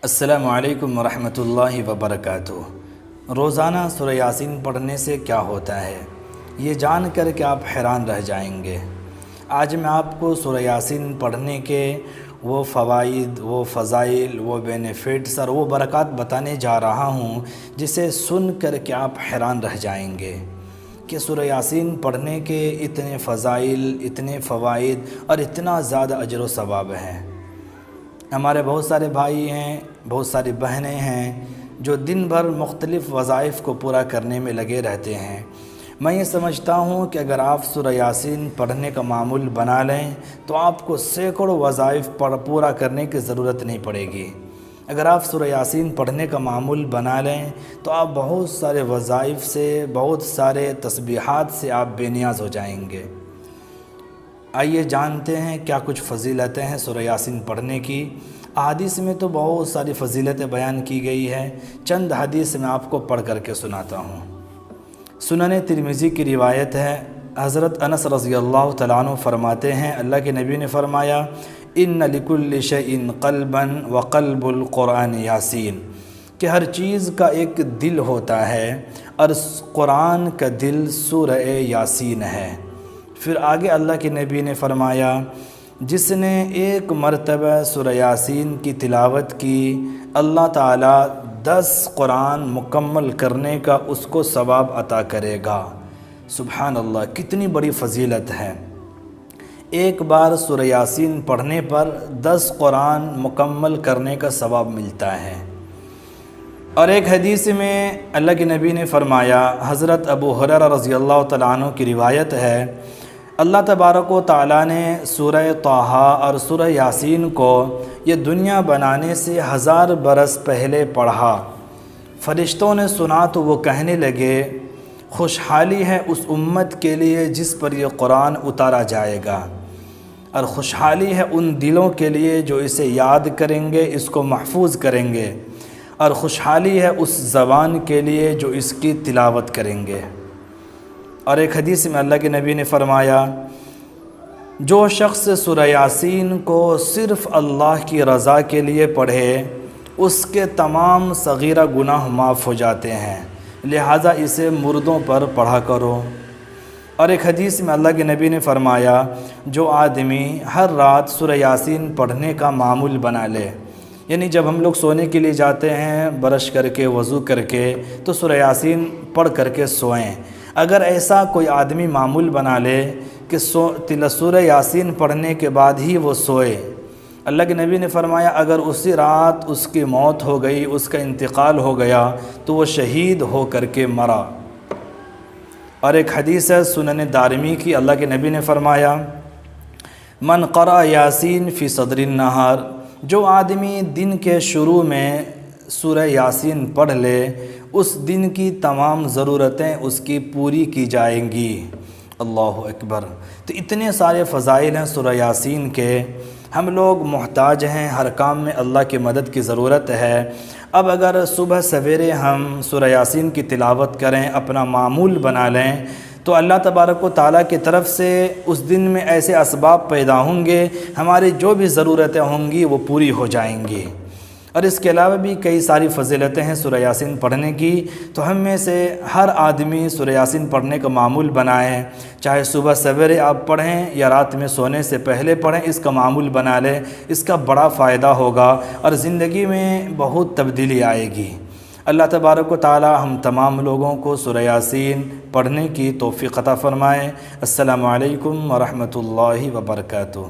السلام علیکم ورحمۃ اللہ وبرکاتہ۔ روزانہ سورہ یاسین پڑھنے سے کیا ہوتا ہے، یہ جان کر کے آپ حیران رہ جائیں گے۔ آج میں آپ کو سورہ یاسین پڑھنے کے وہ فوائد، وہ فضائل، وہ بینیفٹس اور وہ برکات بتانے جا رہا ہوں جسے سن کر کے آپ حیران رہ جائیں گے کہ سورہ یاسین پڑھنے کے اتنے فضائل، اتنے فوائد اور اتنا زیادہ اجر و ثواب ہے۔ ہمارے بہت سارے بھائی ہیں، بہت ساری بہنیں ہیں جو دن بھر مختلف وظائف کو پورا کرنے میں لگے رہتے ہیں۔ میں یہ سمجھتا ہوں کہ اگر آپ سورہ یاسین پڑھنے کا معمول بنا لیں تو آپ کو سینکڑوں وظائف پورا کرنے کی ضرورت نہیں پڑے گی۔ اگر آپ سورہ یاسین پڑھنے کا معمول بنا لیں تو آپ بہت سارے وظائف سے، بہت سارے تسبیحات سے آپ بے نیاز ہو جائیں گے۔ آئیے جانتے ہیں کیا کچھ فضیلتیں ہیں سورہ یاسین پڑھنے کی۔ احادیث میں تو بہت ساری فضیلتیں بیان کی گئی ہیں، چند حدیث میں آپ کو پڑھ کر کے سناتا ہوں۔ سنن ترمذی کی روایت ہے، حضرت انس رضی اللہ تعالیٰ عنہ فرماتے ہیں، اللہ کے نبی نے فرمایا، ان لکل شیء قلبا وقلب القرآن یاسین، کہ ہر چیز کا ایک دل ہوتا ہے اور قرآن کا دل سورہ یاسین ہے۔ پھر آگے اللہ کے نبی نے فرمایا، جس نے ایک مرتبہ سورہ یاسین کی تلاوت کی، اللہ تعالیٰ 10 قرآن مکمل کرنے کا اس کو ثواب عطا کرے گا۔ سبحان اللہ، کتنی بڑی فضیلت ہے۔ ایک بار سورہ یاسین پڑھنے پر 10 قرآن مکمل کرنے کا ثواب ملتا ہے۔ اور ایک حدیث میں اللہ کے نبی نے فرمایا، حضرت ابو ہریرہ رضی اللہ تعالیٰ عنہ کی روایت ہے، اللہ تبارک و تعالیٰ نے سورہ طٰہٰ اور سورہ یاسین کو یہ دنیا بنانے سے 1000 برس پہلے پڑھا۔ فرشتوں نے سنا تو وہ کہنے لگے، خوشحالی ہے اس امت کے لیے جس پر یہ قرآن اتارا جائے گا، اور خوشحالی ہے ان دلوں کے لیے جو اسے یاد کریں گے، اس کو محفوظ کریں گے، اور خوشحالی ہے اس زبان کے لیے جو اس کی تلاوت کریں گے۔ اور ایک حدیث میں اللہ کے نبی نے فرمایا، جو شخص سورہ یاسین کو صرف اللہ کی رضا کے لیے پڑھے، اس کے تمام صغیرہ گناہ معاف ہو جاتے ہیں، لہٰذا اسے مردوں پر پڑھا کرو۔ اور ایک حدیث میں اللہ کے نبی نے فرمایا، جو آدمی ہر رات سورہ یاسین پڑھنے کا معمول بنا لے، یعنی جب ہم لوگ سونے کے لیے جاتے ہیں، برش کر کے، وضو کر کے، تو سورہ یاسین پڑھ کر کے سوئیں۔ اگر ایسا کوئی آدمی معمول بنا لے کہ سورہ یاسین پڑھنے کے بعد ہی وہ سوئے، اللہ کے نبی نے فرمایا، اگر اسی رات اس کی موت ہو گئی، اس کا انتقال ہو گیا، تو وہ شہید ہو کر کے مرا۔ اور ایک حدیث ہے سنن دارمی کی، اللہ کے نبی نے فرمایا، من قرأ یاسین فی صدر النہار، جو آدمی دن کے شروع میں سورہ یاسین پڑھ لے، اس دن کی تمام ضرورتیں اس کی پوری کی جائیں گی۔ اللہ اکبر۔ تو اتنے سارے فضائل ہیں سورہ یاسین کے، ہم لوگ محتاج ہیں، ہر کام میں اللہ کی مدد کی ضرورت ہے۔ اب اگر صبح سویرے ہم سورہ یاسین کی تلاوت کریں، اپنا معمول بنا لیں، تو اللہ تبارک و تعالیٰ کی طرف سے اس دن میں ایسے اسباب پیدا ہوں گے، ہماری جو بھی ضرورتیں ہوں گی وہ پوری ہو جائیں گی۔ اور اس کے علاوہ بھی کئی ساری فضیلتیں ہیں سورہ یاسین پڑھنے کی، تو ہم میں سے ہر آدمی سورہ یاسین پڑھنے کا معمول بنائیں، چاہے صبح سویرے آپ پڑھیں یا رات میں سونے سے پہلے پڑھیں، اس کا معمول بنا لیں، اس کا بڑا فائدہ ہوگا اور زندگی میں بہت تبدیلی آئے گی۔ اللہ تبارک و تعالی ہم تمام لوگوں کو سورہ یاسین پڑھنے کی توفیق عطا فرمائے۔ السلام علیکم ورحمۃ اللہ وبرکاتہ۔